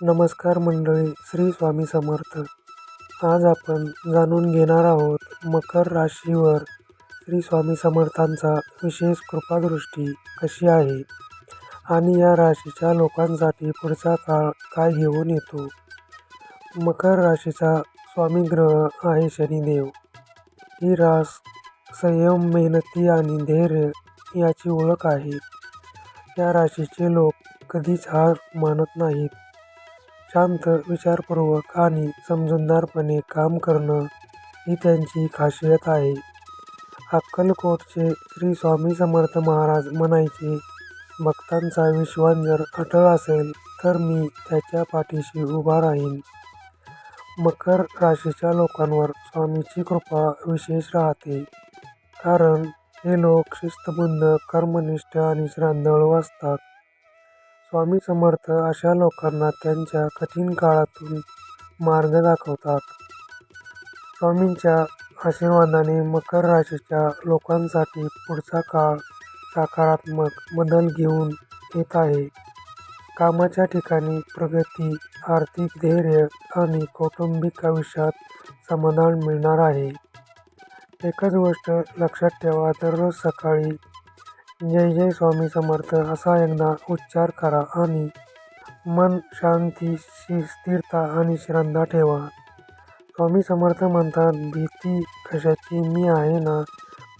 नमस्कार मंडळी, श्री स्वामी समर्थ. आज आपण जाणून घेणार आहोत मकर राशीवर श्री स्वामी समर्थांचा विशेष कृपादृष्टी कशी आहे आणि या राशीच्या लोकांसाठी पुढचा काळ काय घेऊन येतो. मकर राशीचा स्वामी ग्रह आहे शनिदेव. ही रास संयम, मेहनती आणि धैर्य याची ओळख आहे. या राशीचे लोक कधीच हार मानत नाहीत. शांत, विचारपूर्वक आणि समजूतदारपणे काम करणं ही त्यांची खासियत आहे. अक्कलकोटचे श्री स्वामी समर्थ महाराज म्हणायचे, भक्तांचा विश्वास जर अटळ असेल तर मी त्याच्या पाठीशी उभा राहीन. मकर राशीच्या लोकांवर स्वामीची कृपा विशेष राहते, कारण हे लोक शिस्तबद्ध, कर्मनिष्ठ आणि श्रद्धाळू असतात. स्वामी समर्थ अशा लोकांना त्यांच्या कठीण काळातून मार्ग दाखवतात. स्वामींच्या आशीर्वादाने मकर राशीच्या लोकांसाठी पुढचा काळ सकारात्मक बदल घेऊन येत आहे. कामाच्या ठिकाणी प्रगती, आर्थिक धैर्य आणि कौटुंबिक आयुष्यात समाधान मिळणार आहे. एकच गोष्ट लक्षात ठेवा, दररोज सकाळी जय जय स्वामी समर्थ असा एकदा उच्चार करा आणि मन शांती, स्थिरता आणि श्रद्धा ठेवा. स्वामी समर्थ म्हणतात, भीती कशाची, मी आहे ना.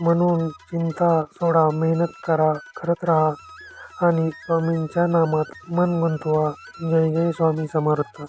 म्हणून चिंता सोडा, मेहनत करत राहा आणि स्वामींच्या नामात मन गुंतवा. जय जय स्वामी समर्थ.